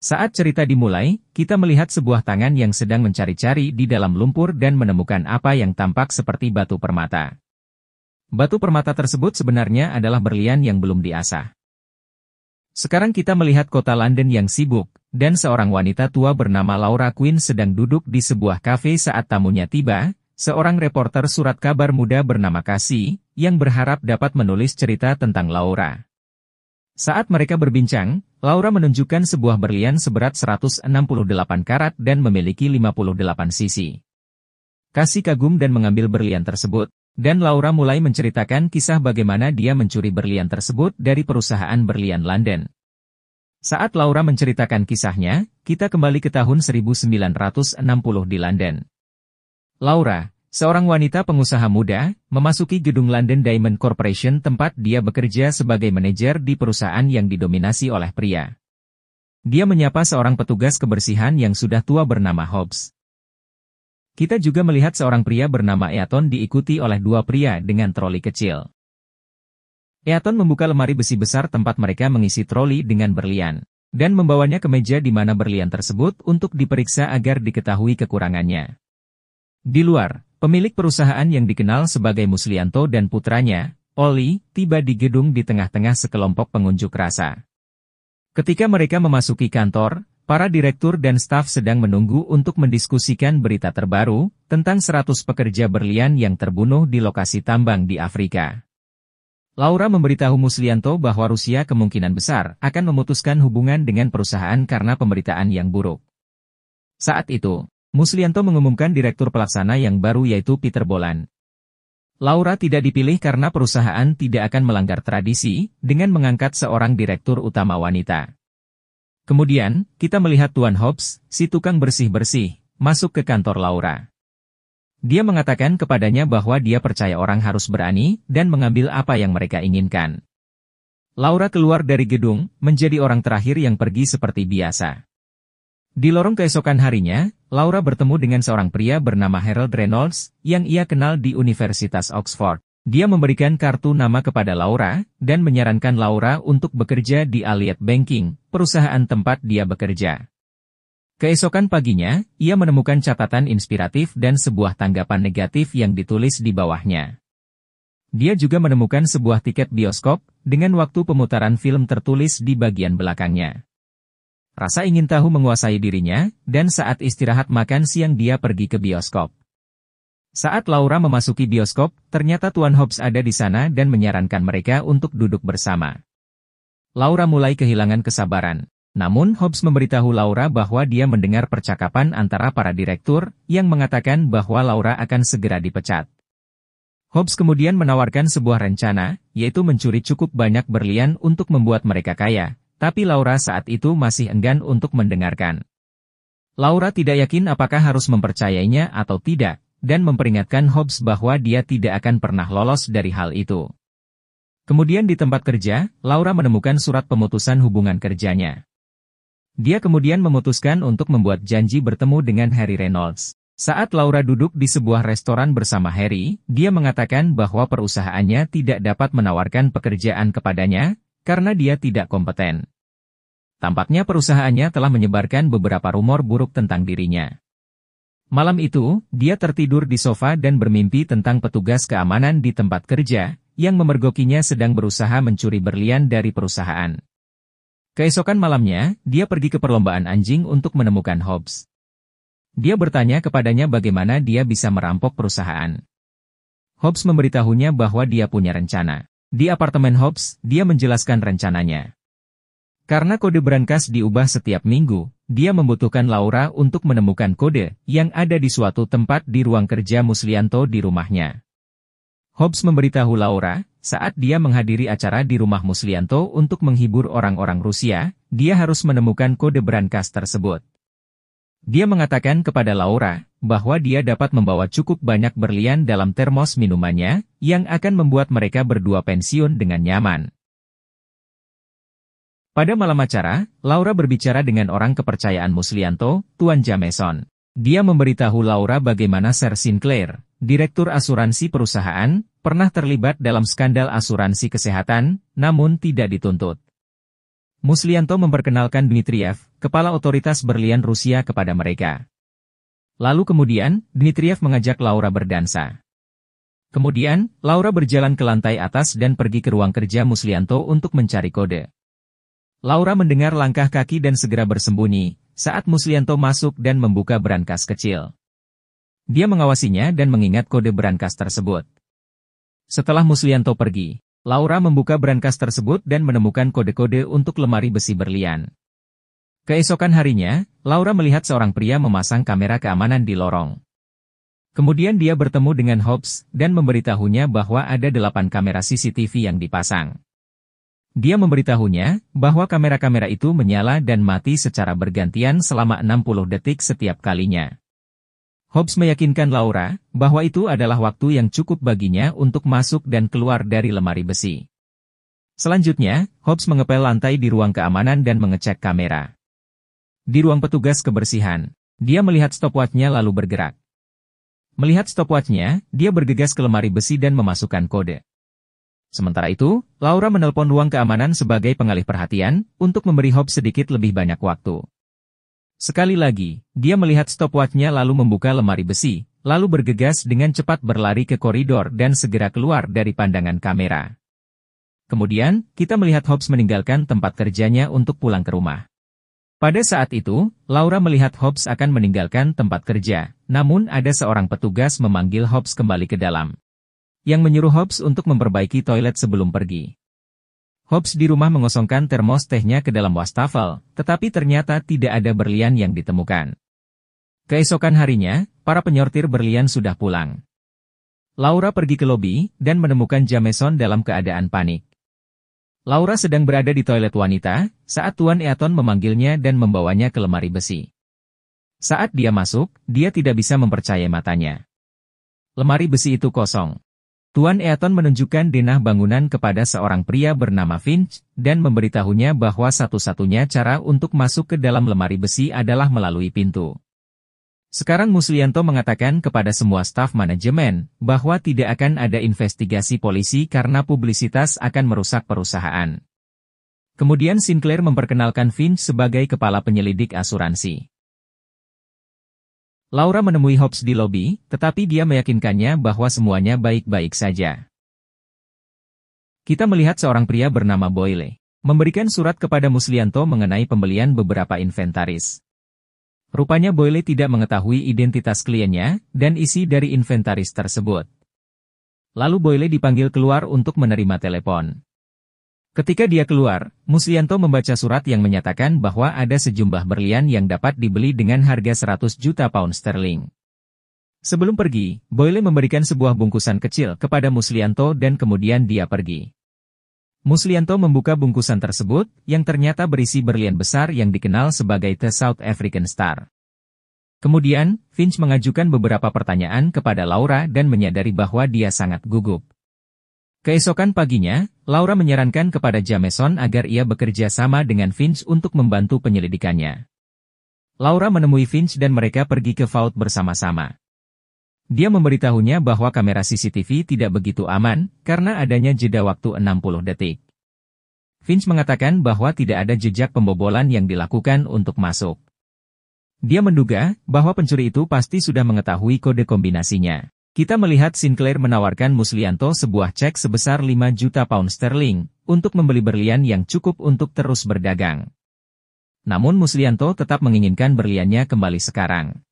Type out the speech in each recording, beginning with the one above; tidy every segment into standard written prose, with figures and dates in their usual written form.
Saat cerita dimulai, kita melihat sebuah tangan yang sedang mencari-cari di dalam lumpur dan menemukan apa yang tampak seperti batu permata. Batu permata tersebut sebenarnya adalah berlian yang belum diasah. Sekarang kita melihat kota London yang sibuk, dan seorang wanita tua bernama Laura Quinn sedang duduk di sebuah kafe saat tamunya tiba, seorang reporter surat kabar muda bernama Cassie, yang berharap dapat menulis cerita tentang Laura. Saat mereka berbincang, Laura menunjukkan sebuah berlian seberat 168 karat dan memiliki 58 sisi. Cassie kagum dan mengambil berlian tersebut, dan Laura mulai menceritakan kisah bagaimana dia mencuri berlian tersebut dari perusahaan berlian London. Saat Laura menceritakan kisahnya, kita kembali ke tahun 1960 di London. Laura, seorang wanita pengusaha muda, memasuki gedung London Diamond Corporation tempat dia bekerja sebagai manajer di perusahaan yang didominasi oleh pria. Dia menyapa seorang petugas kebersihan yang sudah tua bernama Hobbs. Kita juga melihat seorang pria bernama Eaton diikuti oleh dua pria dengan troli kecil. Eaton membuka lemari besi besar tempat mereka mengisi troli dengan berlian, dan membawanya ke meja di mana berlian tersebut untuk diperiksa agar diketahui kekurangannya. Di luar, pemilik perusahaan yang dikenal sebagai Muslianto dan putranya, Oli, tiba di gedung di tengah-tengah sekelompok pengunjuk rasa. Ketika mereka memasuki kantor, para direktur dan staf sedang menunggu untuk mendiskusikan berita terbaru tentang 100 pekerja berlian yang terbunuh di lokasi tambang di Afrika. Laura memberitahu Muslianto bahwa Rusia kemungkinan besar akan memutuskan hubungan dengan perusahaan karena pemberitaan yang buruk. Saat itu, Muslianto mengumumkan direktur pelaksana yang baru yaitu Peter Boland. Laura tidak dipilih karena perusahaan tidak akan melanggar tradisi dengan mengangkat seorang direktur utama wanita. Kemudian, kita melihat Tuan Hobbs, si tukang bersih-bersih, masuk ke kantor Laura. Dia mengatakan kepadanya bahwa dia percaya orang harus berani dan mengambil apa yang mereka inginkan. Laura keluar dari gedung, menjadi orang terakhir yang pergi seperti biasa. Di lorong keesokan harinya, Laura bertemu dengan seorang pria bernama Harold Reynolds, yang ia kenal di Universitas Oxford. Dia memberikan kartu nama kepada Laura, dan menyarankan Laura untuk bekerja di Allied Banking, perusahaan tempat dia bekerja. Keesokan paginya, ia menemukan catatan inspiratif dan sebuah tanggapan negatif yang ditulis di bawahnya. Dia juga menemukan sebuah tiket bioskop, dengan waktu pemutaran film tertulis di bagian belakangnya. Rasa ingin tahu menguasai dirinya, dan saat istirahat makan siang dia pergi ke bioskop. Saat Laura memasuki bioskop, ternyata Tuan Hobbs ada di sana dan menyarankan mereka untuk duduk bersama. Laura mulai kehilangan kesabaran. Namun Hobbs memberitahu Laura bahwa dia mendengar percakapan antara para direktur, yang mengatakan bahwa Laura akan segera dipecat. Hobbs kemudian menawarkan sebuah rencana, yaitu mencuri cukup banyak berlian untuk membuat mereka kaya. Tapi Laura saat itu masih enggan untuk mendengarkan. Laura tidak yakin apakah harus mempercayainya atau tidak, dan memperingatkan Hobbs bahwa dia tidak akan pernah lolos dari hal itu. Kemudian di tempat kerja, Laura menemukan surat pemutusan hubungan kerjanya. Dia kemudian memutuskan untuk membuat janji bertemu dengan Harry Reynolds. Saat Laura duduk di sebuah restoran bersama Harry, dia mengatakan bahwa perusahaannya tidak dapat menawarkan pekerjaan kepadanya, karena dia tidak kompeten. Tampaknya perusahaannya telah menyebarkan beberapa rumor buruk tentang dirinya. Malam itu, dia tertidur di sofa dan bermimpi tentang petugas keamanan di tempat kerja, yang memergokinya sedang berusaha mencuri berlian dari perusahaan. Keesokan malamnya, dia pergi ke perlombaan anjing untuk menemukan Hobbs. Dia bertanya kepadanya bagaimana dia bisa merampok perusahaan. Hobbs memberitahunya bahwa dia punya rencana. Di apartemen Hobbs, dia menjelaskan rencananya. Karena kode brankas diubah setiap minggu, dia membutuhkan Laura untuk menemukan kode yang ada di suatu tempat di ruang kerja Muslianto di rumahnya. Hobbs memberitahu Laura, saat dia menghadiri acara di rumah Muslianto untuk menghibur orang-orang Rusia, dia harus menemukan kode brankas tersebut. Dia mengatakan kepada Laura, bahwa dia dapat membawa cukup banyak berlian dalam termos minumannya, yang akan membuat mereka berdua pensiun dengan nyaman. Pada malam acara, Laura berbicara dengan orang kepercayaan Muslianto, Tuan Jameson. Dia memberitahu Laura bagaimana Sir Sinclair, direktur asuransi perusahaan, pernah terlibat dalam skandal asuransi kesehatan, namun tidak dituntut. Muslianto memperkenalkan Dmitriev, kepala otoritas berlian Rusia kepada mereka. Lalu kemudian, Dmitriev mengajak Laura berdansa. Kemudian, Laura berjalan ke lantai atas dan pergi ke ruang kerja Muslianto untuk mencari kode. Laura mendengar langkah kaki dan segera bersembunyi, saat Muslianto masuk dan membuka brankas kecil. Dia mengawasinya dan mengingat kode brankas tersebut. Setelah Muslianto pergi, Laura membuka brankas tersebut dan menemukan kode-kode untuk lemari besi berlian. Keesokan harinya, Laura melihat seorang pria memasang kamera keamanan di lorong. Kemudian dia bertemu dengan Hobbs dan memberitahunya bahwa ada 8 kamera CCTV yang dipasang. Dia memberitahunya bahwa kamera-kamera itu menyala dan mati secara bergantian selama 60 detik setiap kalinya. Hobbs meyakinkan Laura bahwa itu adalah waktu yang cukup baginya untuk masuk dan keluar dari lemari besi. Selanjutnya, Hobbs mengepel lantai di ruang keamanan dan mengecek kamera. Di ruang petugas kebersihan, dia melihat stopwatch-nya lalu bergerak. Melihat stopwatch-nya, dia bergegas ke lemari besi dan memasukkan kode. Sementara itu, Laura menelpon ruang keamanan sebagai pengalih perhatian untuk memberi Hobbs sedikit lebih banyak waktu. Sekali lagi, dia melihat stopwatch-nya lalu membuka lemari besi, lalu bergegas dengan cepat berlari ke koridor dan segera keluar dari pandangan kamera. Kemudian, kita melihat Hobbs meninggalkan tempat kerjanya untuk pulang ke rumah. Pada saat itu, Laura melihat Hobbs akan meninggalkan tempat kerja, namun ada seorang petugas memanggil Hobbs kembali ke dalam, yang menyuruh Hobbs untuk memperbaiki toilet sebelum pergi. Hobbs di rumah mengosongkan termos tehnya ke dalam wastafel, tetapi ternyata tidak ada berlian yang ditemukan. Keesokan harinya, para penyortir berlian sudah pulang. Laura pergi ke lobi dan menemukan Jameson dalam keadaan panik. Laura sedang berada di toilet wanita, saat Tuan Eaton memanggilnya dan membawanya ke lemari besi. Saat dia masuk, dia tidak bisa mempercayai matanya. Lemari besi itu kosong. Tuan Eaton menunjukkan denah bangunan kepada seorang pria bernama Finch, dan memberitahunya bahwa satu-satunya cara untuk masuk ke dalam lemari besi adalah melalui pintu. Sekarang Muslianto mengatakan kepada semua staf manajemen, bahwa tidak akan ada investigasi polisi karena publisitas akan merusak perusahaan. Kemudian Sinclair memperkenalkan Finch sebagai kepala penyelidik asuransi. Laura menemui Hobbs di lobi, tetapi dia meyakinkannya bahwa semuanya baik-baik saja. Kita melihat seorang pria bernama Boyle memberikan surat kepada Muslianto mengenai pembelian beberapa inventaris. Rupanya Boyle tidak mengetahui identitas kliennya dan isi dari inventaris tersebut. Lalu Boyle dipanggil keluar untuk menerima telepon. Ketika dia keluar, Muslianto membaca surat yang menyatakan bahwa ada sejumlah berlian yang dapat dibeli dengan harga 100 juta pound sterling. Sebelum pergi, Boyle memberikan sebuah bungkusan kecil kepada Muslianto dan kemudian dia pergi. Muslianto membuka bungkusan tersebut, yang ternyata berisi berlian besar yang dikenal sebagai The South African Star. Kemudian, Finch mengajukan beberapa pertanyaan kepada Laura dan menyadari bahwa dia sangat gugup. Keesokan paginya, Laura menyarankan kepada Jameson agar ia bekerja sama dengan Finch untuk membantu penyelidikannya. Laura menemui Finch dan mereka pergi ke vault bersama-sama. Dia memberitahunya bahwa kamera CCTV tidak begitu aman, karena adanya jeda waktu 60 detik. Finch mengatakan bahwa tidak ada jejak pembobolan yang dilakukan untuk masuk. Dia menduga bahwa pencuri itu pasti sudah mengetahui kode kombinasinya. Kita melihat Sinclair menawarkan Muslianto sebuah cek sebesar 5 juta pound sterling, untuk membeli berlian yang cukup untuk terus berdagang. Namun Muslianto tetap menginginkan berliannya kembali sekarang.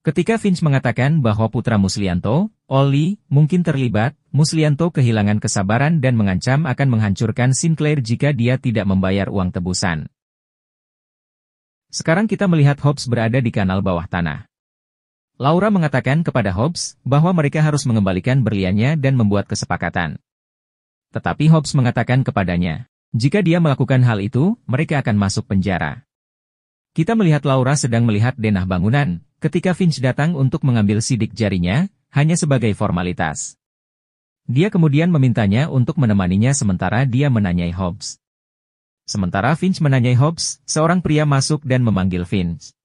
Ketika Finch mengatakan bahwa putra Muslianto, Ollie, mungkin terlibat, Muslianto kehilangan kesabaran dan mengancam akan menghancurkan Sinclair jika dia tidak membayar uang tebusan. Sekarang kita melihat Hobbs berada di kanal bawah tanah. Laura mengatakan kepada Hobbs bahwa mereka harus mengembalikan berliannya dan membuat kesepakatan. Tetapi Hobbs mengatakan kepadanya, jika dia melakukan hal itu, mereka akan masuk penjara. Kita melihat Laura sedang melihat denah bangunan, ketika Finch datang untuk mengambil sidik jarinya, hanya sebagai formalitas. Dia kemudian memintanya untuk menemaninya sementara dia menanyai Hobbs. Sementara Finch menanyai Hobbs, seorang pria masuk dan memanggil Finch.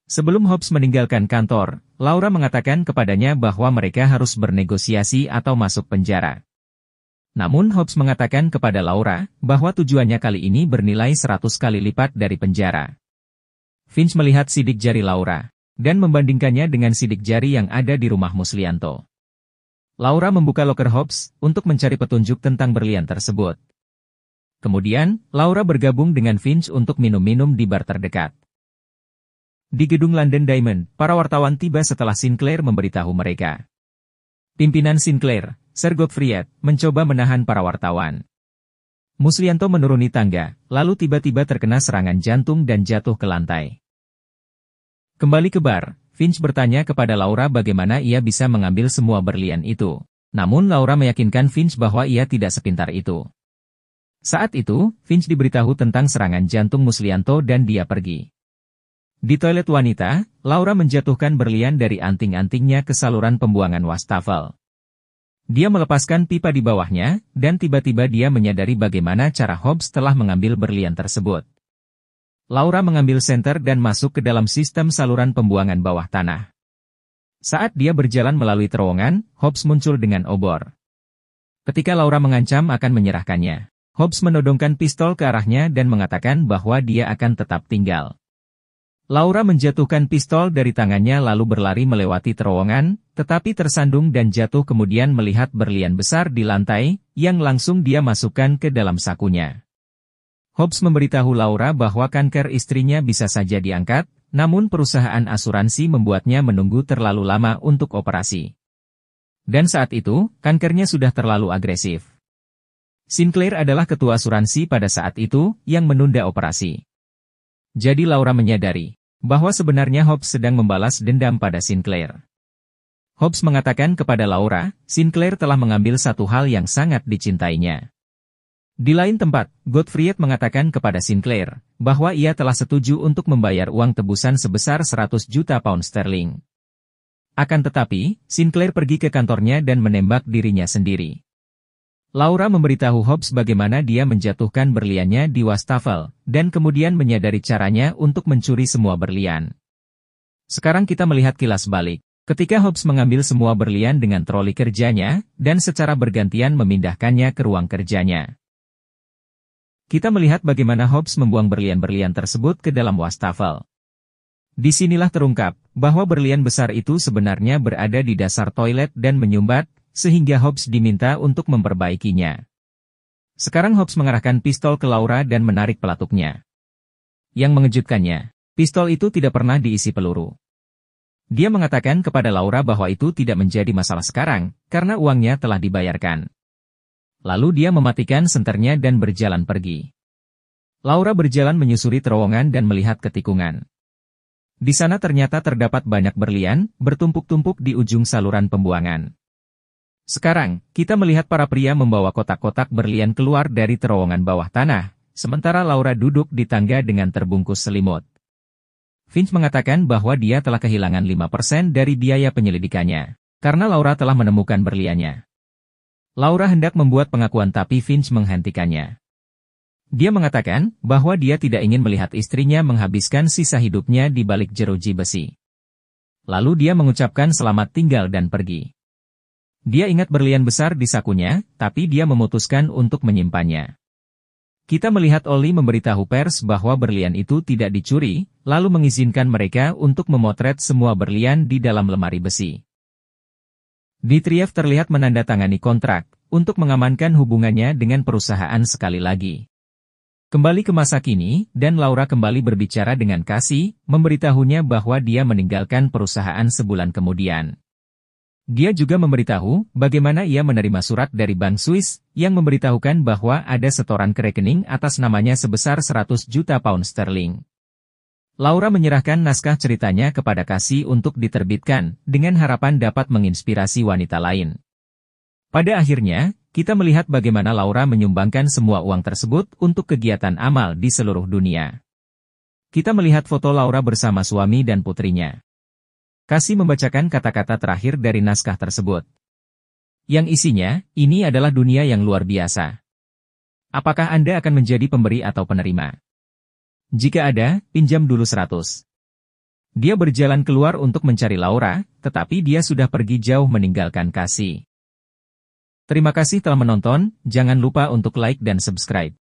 Sebelum Hobbs meninggalkan kantor, Laura mengatakan kepadanya bahwa mereka harus bernegosiasi atau masuk penjara. Namun Hobbs mengatakan kepada Laura bahwa tujuannya kali ini bernilai 100 kali lipat dari penjara. Finch melihat sidik jari Laura dan membandingkannya dengan sidik jari yang ada di rumah Muslianto. Laura membuka loker Hobbs untuk mencari petunjuk tentang berlian tersebut. Kemudian, Laura bergabung dengan Finch untuk minum-minum di bar terdekat. Di gedung London Diamond, para wartawan tiba setelah Sinclair memberitahu mereka. Pimpinan Sinclair, Sir Godfrey, mencoba menahan para wartawan. Muslianto menuruni tangga, lalu tiba-tiba terkena serangan jantung dan jatuh ke lantai. Kembali ke bar, Finch bertanya kepada Laura bagaimana ia bisa mengambil semua berlian itu. Namun Laura meyakinkan Finch bahwa ia tidak sepintar itu. Saat itu, Finch diberitahu tentang serangan jantung Muslianto dan dia pergi. Di toilet wanita, Laura menjatuhkan berlian dari anting-antingnya ke saluran pembuangan wastafel. Dia melepaskan pipa di bawahnya, dan tiba-tiba dia menyadari bagaimana cara Hobbs telah mengambil berlian tersebut. Laura mengambil senter dan masuk ke dalam sistem saluran pembuangan bawah tanah. Saat dia berjalan melalui terowongan, Hobbs muncul dengan obor. Ketika Laura mengancam akan menyerahkannya, Hobbs menodongkan pistol ke arahnya dan mengatakan bahwa dia akan tetap tinggal. Laura menjatuhkan pistol dari tangannya lalu berlari melewati terowongan, tetapi tersandung dan jatuh kemudian melihat berlian besar di lantai, yang langsung dia masukkan ke dalam sakunya. Hobbs memberitahu Laura bahwa kanker istrinya bisa saja diangkat, namun perusahaan asuransi membuatnya menunggu terlalu lama untuk operasi. Dan saat itu, kankernya sudah terlalu agresif. Sinclair adalah ketua asuransi pada saat itu, yang menunda operasi. Jadi Laura menyadari bahwa sebenarnya Hobbs sedang membalas dendam pada Sinclair. Hobbs mengatakan kepada Laura, Sinclair telah mengambil satu hal yang sangat dicintainya. Di lain tempat, Godfrey mengatakan kepada Sinclair bahwa ia telah setuju untuk membayar uang tebusan sebesar 100 juta pound sterling. Akan tetapi, Sinclair pergi ke kantornya dan menembak dirinya sendiri. Laura memberitahu Hobbs bagaimana dia menjatuhkan berliannya di wastafel, dan kemudian menyadari caranya untuk mencuri semua berlian. Sekarang kita melihat kilas balik. Ketika Hobbs mengambil semua berlian dengan troli kerjanya, dan secara bergantian memindahkannya ke ruang kerjanya. Kita melihat bagaimana Hobbs membuang berlian-berlian tersebut ke dalam wastafel. Disinilah terungkap, bahwa berlian besar itu sebenarnya berada di dasar toilet dan menyumbat, sehingga Hobbs diminta untuk memperbaikinya. Sekarang Hobbs mengarahkan pistol ke Laura dan menarik pelatuknya. Yang mengejutkannya, pistol itu tidak pernah diisi peluru. Dia mengatakan kepada Laura bahwa itu tidak menjadi masalah sekarang, karena uangnya telah dibayarkan. Lalu dia mematikan senternya dan berjalan pergi. Laura berjalan menyusuri terowongan dan melihat ke tikungan. Di sana ternyata terdapat banyak berlian, bertumpuk-tumpuk di ujung saluran pembuangan. Sekarang, kita melihat para pria membawa kotak-kotak berlian keluar dari terowongan bawah tanah, sementara Laura duduk di tangga dengan terbungkus selimut. Finch mengatakan bahwa dia telah kehilangan 5% dari biaya penyelidikannya, karena Laura telah menemukan berliannya. Laura hendak membuat pengakuan tapi Finch menghentikannya. Dia mengatakan bahwa dia tidak ingin melihat istrinya menghabiskan sisa hidupnya di balik jeruji besi. Lalu dia mengucapkan selamat tinggal dan pergi. Dia ingat berlian besar di sakunya, tapi dia memutuskan untuk menyimpannya. Kita melihat Ollie memberitahu pers bahwa berlian itu tidak dicuri, lalu mengizinkan mereka untuk memotret semua berlian di dalam lemari besi. Dmitriev terlihat menandatangani kontrak, untuk mengamankan hubungannya dengan perusahaan sekali lagi. Kembali ke masa kini, dan Laura kembali berbicara dengan Cassie, memberitahunya bahwa dia meninggalkan perusahaan sebulan kemudian. Dia juga memberitahu bagaimana ia menerima surat dari Bank Swiss yang memberitahukan bahwa ada setoran ke rekening atas namanya sebesar 100 juta pound sterling. Laura menyerahkan naskah ceritanya kepada Cassie untuk diterbitkan, dengan harapan dapat menginspirasi wanita lain. Pada akhirnya, kita melihat bagaimana Laura menyumbangkan semua uang tersebut untuk kegiatan amal di seluruh dunia. Kita melihat foto Laura bersama suami dan putrinya. Cassie membacakan kata-kata terakhir dari naskah tersebut. Yang isinya, ini adalah dunia yang luar biasa. Apakah Anda akan menjadi pemberi atau penerima? Jika ada, pinjam dulu 100. Dia berjalan keluar untuk mencari Laura, tetapi dia sudah pergi jauh meninggalkan Cassie. Terima kasih telah menonton, jangan lupa untuk like dan subscribe.